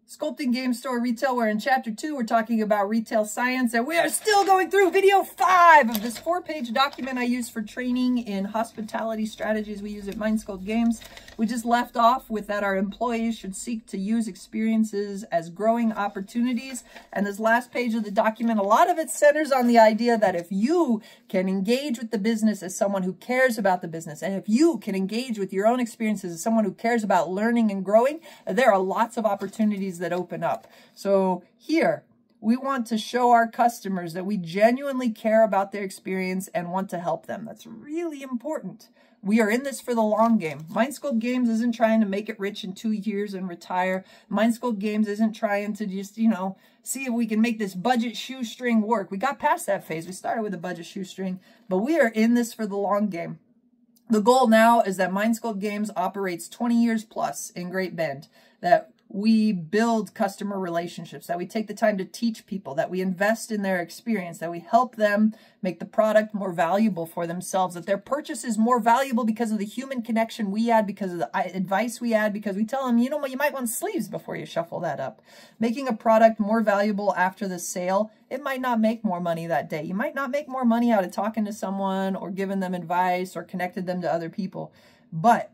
Sculpting Game Store Retail. We're in Chapter 2. We're talking about retail science, and we are still going through video 5 of this 4-page document I use for training in hospitality strategies we use at MindSculpt Games. We just left off with that our employees should seek to use experiences as growing opportunities. And this last page of the document, a lot of it centers on the idea that if you can engage with the business as someone who cares about the business, and if you can engage with your own experiences as someone who cares about learning and growing, there are lots of opportunities that open up. So here, we want to show our customers that we genuinely care about their experience and want to help them. That's really important. We are in this for the long game. MindSculpt Games isn't trying to make it rich in 2 years and retire. MindSculpt Games isn't trying to just, see if we can make this budget shoestring work. We got past that phase. We started with a budget shoestring, but we are in this for the long game. The goal now is that MindSculpt Games operates 20 years plus in Great Bend, that we build customer relationships, that we take the time to teach people, that we invest in their experience, that we help them make the product more valuable for themselves, that their purchase is more valuable because of the human connection we add, because of the advice we add, because we tell them, you know what, you might want sleeves before you shuffle that up. Making a product more valuable after the sale, it might not make more money that day. You might not make more money out of talking to someone or giving them advice or connected them to other people. But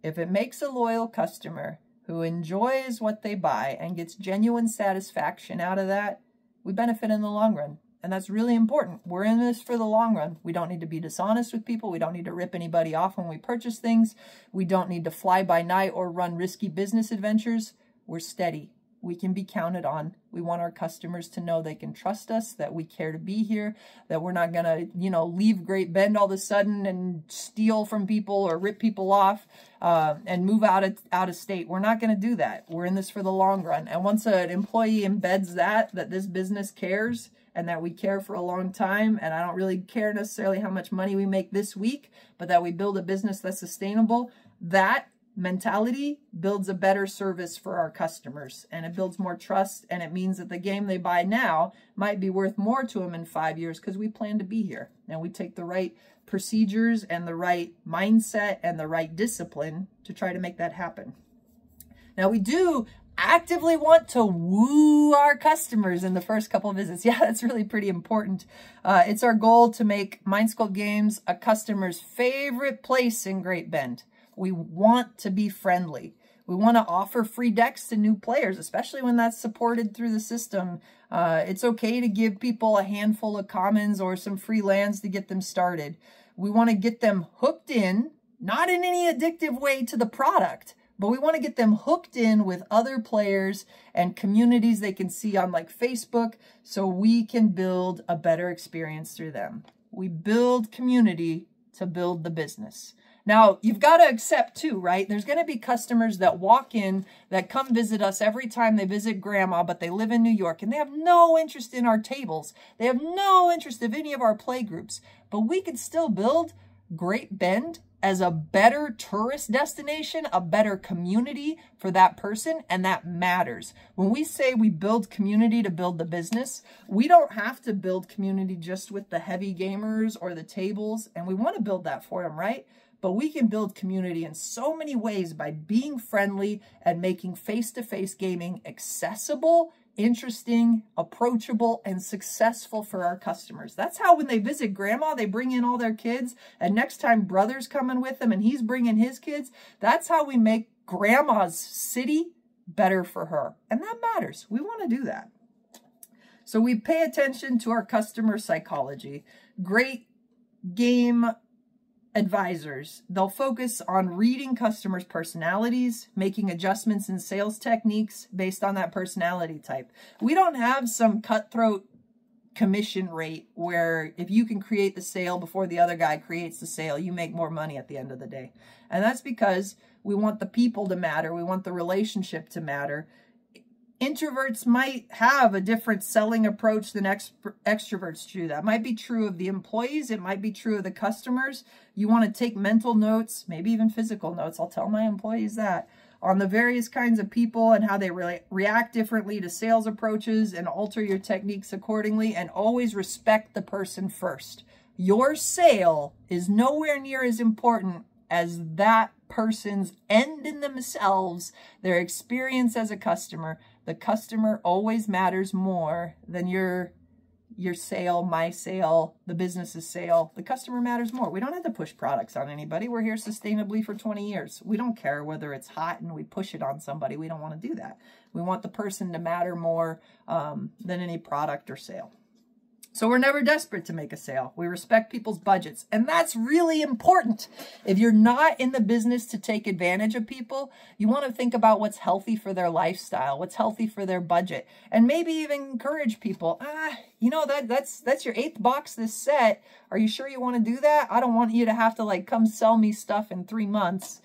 if it makes a loyal customer who enjoys what they buy and gets genuine satisfaction out of that, we benefit in the long run. And that's really important. We're in this for the long run. We don't need to be dishonest with people. We don't need to rip anybody off when we purchase things. We don't need to fly by night or run risky business adventures. We're steady. We can be counted on. We want our customers to know they can trust us, that we care to be here, that we're not going to, leave Great Bend all of a sudden and steal from people or rip people off and move out of state. We're not going to do that. We're in this for the long run. And once an employee embeds that this business cares and that we care for a long time, and I don't really care necessarily how much money we make this week, but that we build a business that's sustainable, that mentality builds a better service for our customers, and it builds more trust, and it means that the game they buy now might be worth more to them in 5 years because we plan to be here and we take the right procedures and the right mindset and the right discipline to try to make that happen. Now, we do actively want to woo our customers in the first couple of visits. Yeah, that's really pretty important. It's our goal to make MindSculpt Games a customer's favorite place in Great Bend. We want to be friendly. We want to offer free decks to new players, especially when that's supported through the system. It's okay to give people a handful of commons or some free lands to get them started. We want to get them hooked in, not in any addictive way to the product, but we want to get them hooked in with other players and communities they can see on like Facebook so we can build a better experience through them. We build community to build the business. Now, you've got to accept too, right? There's going to be customers that walk in, that come visit us every time they visit grandma, but they live in New York and they have no interest in our tables. They have no interest in any of our play groups, but we can still build Great Bend as a better tourist destination, a better community for that person, and that matters. When we say we build community to build the business, we don't have to build community just with the heavy gamers or the tables, and we want to build that for them, right? But we can build community in so many ways by being friendly and making face-to-face gaming accessible, interesting, approachable, and successful for our customers. That's how when they visit grandma, they bring in all their kids, and next time brother's coming with them and he's bringing his kids, that's how we make grandma's city better for her. And that matters. We want to do that. So we pay attention to our customer psychology. Great game advisors, they'll focus on reading customers' personalities, making adjustments in sales techniques based on that personality type. We don't have some cutthroat commission rate where if you can create the sale before the other guy creates the sale, you make more money at the end of the day. And that's because we want the people to matter. We want the relationship to matter. Introverts might have a different selling approach than extroverts do. That might be true of the employees. It might be true of the customers. You want to take mental notes, maybe even physical notes. I'll tell my employees that on the various kinds of people and how they react differently to sales approaches, and alter your techniques accordingly, and always respect the person first. Your sale is nowhere near as important as that person's end in themselves, their experience as a customer. The customer always matters more than your sale, my sale, the business's sale. The customer matters more. We don't have to push products on anybody. We're here sustainably for 20 years. We don't care whether it's hot and we push it on somebody. We don't want to do that. We want the person to matter more than any product or sale. So we're never desperate to make a sale. We respect people's budgets. And that's really important. If you're not in the business to take advantage of people, you want to think about what's healthy for their lifestyle, what's healthy for their budget, and maybe even encourage people. You know, that's your 8th box this set. Are you sure you want to do that? I don't want you to have to like come sell me stuff in 3 months.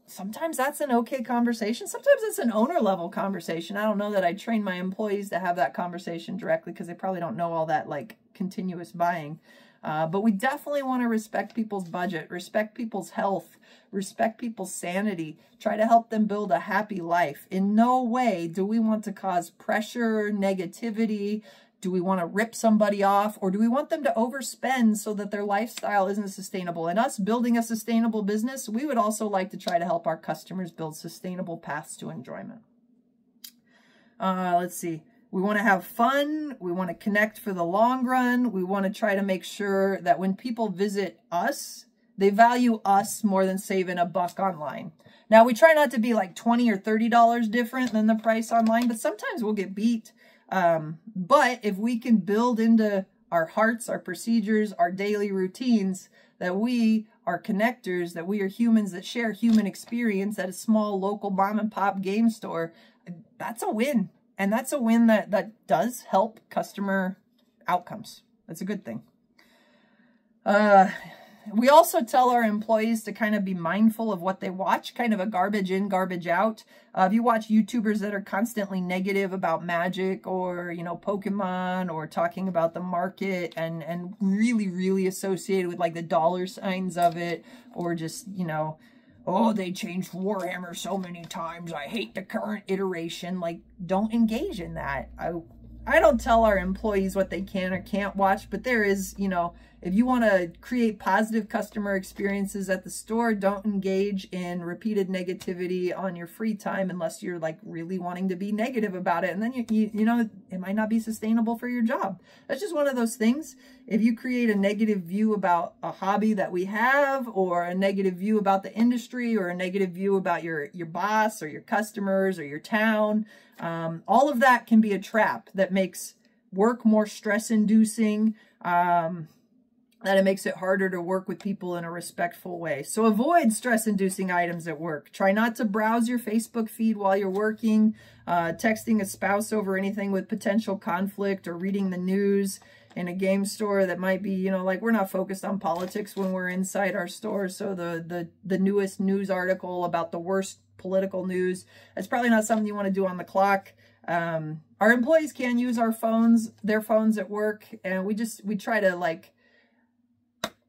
Sometimes that's an okay conversation. Sometimes it's an owner level conversation. I don't know that I train my employees to have that conversation directly because they probably don't know all that like continuous buying. But we definitely want to respect people's budget, respect people's health, respect people's sanity, try to help them build a happy life. In no way do we want to cause pressure, negativity. Do we want to rip somebody off, or do we want them to overspend so that their lifestyle isn't sustainable? And us building a sustainable business, we would also like to try to help our customers build sustainable paths to enjoyment. Let's see. We want to have fun. We want to connect for the long run. We want to try to make sure that when people visit us, they value us more than saving $1 online. Now, we try not to be like $20 or $30 different than the price online, but sometimes we'll get beat. But if we can build into our hearts, our procedures, our daily routines, that we are connectors, that we are humans that share human experience at a small local mom and pop game store, that's a win. And that's a win that does help customer outcomes. That's a good thing. We also tell our employees to kind of be mindful of what they watch, kind of a garbage in, garbage out. If you watch YouTubers that are constantly negative about Magic or, you know, Pokemon, or talking about the market and really, really associated with like the dollar signs of it, or just, you know, oh, they changed Warhammer so many times, I hate the current iteration. Like, don't engage in that. I don't tell our employees what they can or can't watch, but there is, you know, if you want to create positive customer experiences at the store, don't engage in repeated negativity on your free time unless you're like really wanting to be negative about it. And then, you know, it might not be sustainable for your job. That's just one of those things. If you create a negative view about a hobby that we have, or a negative view about the industry, or a negative view about your boss or your customers or your town, all of that can be a trap that makes work more stress-inducing, that it makes it harder to work with people in a respectful way. So avoid stress-inducing items at work. Try not to browse your Facebook feed while you're working, texting a spouse over anything with potential conflict, or reading the news in a game store that might be, you know, like, we're not focused on politics when we're inside our store. So the newest news article about the worst political news, that's probably not something you want to do on the clock. Our employees can use their phones at work, and we try to, like,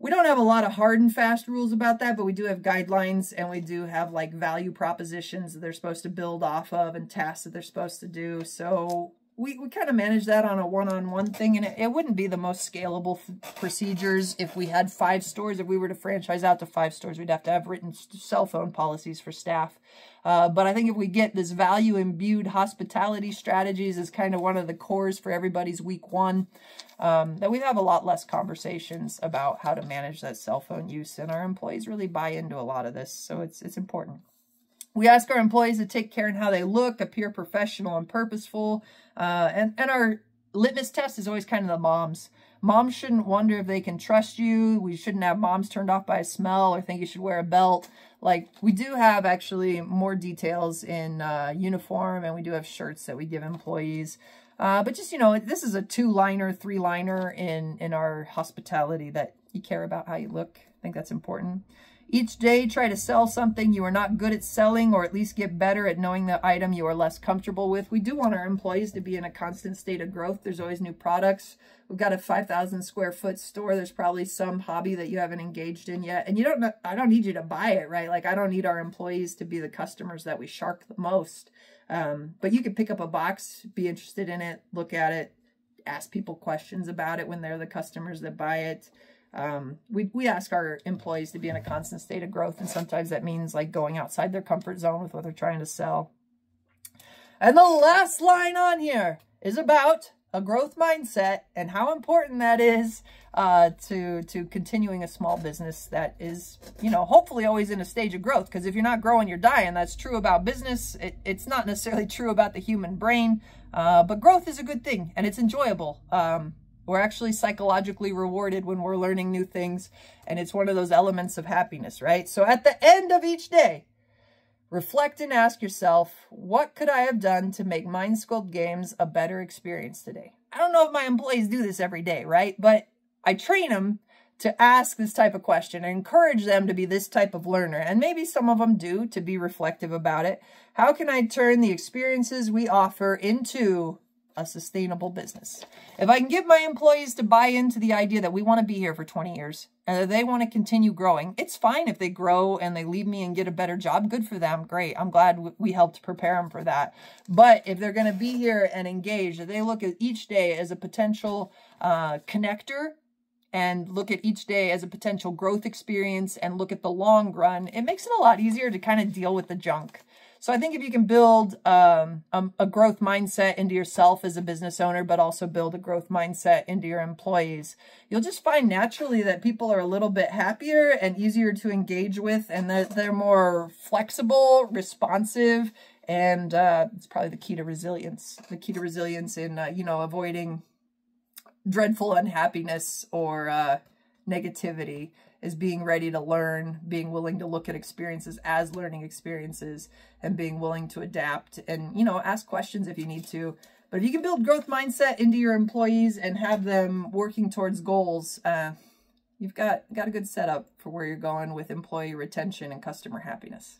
we don't have a lot of hard and fast rules about that, but we do have guidelines, and we do have like value propositions that they're supposed to build off of, and tasks that they're supposed to do. So we kind of manage that on a one-on-one thing, and it wouldn't be the most scalable procedures if we had 5 stores. If we were to franchise out to 5 stores, we'd have to have written cell phone policies for staff. But I think if we get this value-imbued hospitality strategies as kind of one of the cores for everybody's week 1, that we have a lot less conversations about how to manage that cell phone use, and our employees really buy into a lot of this, so it's important. We ask our employees to take care in how they look, appear professional and purposeful. And our litmus test is always kind of the moms. Moms shouldn't wonder if they can trust you. We shouldn't have moms turned off by a smell or think you should wear a belt. Like, we do have actually more details in uniform, and we do have shirts that we give employees. But just, you know, this is a 2-liner, 3-liner in our hospitality, that you care about how you look. I think that's important. Each day, try to sell something you are not good at selling, or at least get better at knowing the item you are less comfortable with. We do want our employees to be in a constant state of growth. There's always new products. We've got a 5,000 square foot store. There's probably some hobby that you haven't engaged in yet. And I don't need you to buy it, right? Like, I don't need our employees to be the customers that we shark the most. But you could pick up a box, be interested in it, look at it, ask people questions about it when they're the customers that buy it. We ask our employees to be in a constant state of growth, and sometimes that means like going outside their comfort zone with what they're trying to sell. And the last line on here is about a growth mindset and how important that is to continuing a small business that is, you know, hopefully always in a stage of growth. Because if you're not growing, you're dying. That's true about business. It's not necessarily true about the human brain, but growth is a good thing and it's enjoyable. We're actually psychologically rewarded when we're learning new things, and it's one of those elements of happiness, right? So at the end of each day, reflect and ask yourself, what could I have done to make Mind Sculpt Games a better experience today? I don't know if my employees do this every day, right? But I train them to ask this type of question and encourage them to be this type of learner. And maybe some of them do, to be reflective about it. How can I turn the experiences we offer into a sustainable business? If I can get my employees to buy into the idea that we want to be here for 20 years and that they want to continue growing, it's fine if they grow and they leave me and get a better job. Good for them. Great. I'm glad we helped prepare them for that. But if they're going to be here and engage, if they look at each day as a potential connector and look at each day as a potential growth experience and look at the long run, it makes it a lot easier to kind of deal with the junk. So I think if you can build a growth mindset into yourself as a business owner, but also build a growth mindset into your employees, you'll just find naturally that people are a little bit happier and easier to engage with, and they're more flexible, responsive, and it's probably the key to resilience. The key to resilience in, you know, avoiding dreadful unhappiness or negativity is being ready to learn, being willing to look at experiences as learning experiences, and being willing to adapt and, you know, ask questions if you need to. But if you can build growth mindset into your employees and have them working towards goals, you've got a good setup for where you're going with employee retention and customer happiness.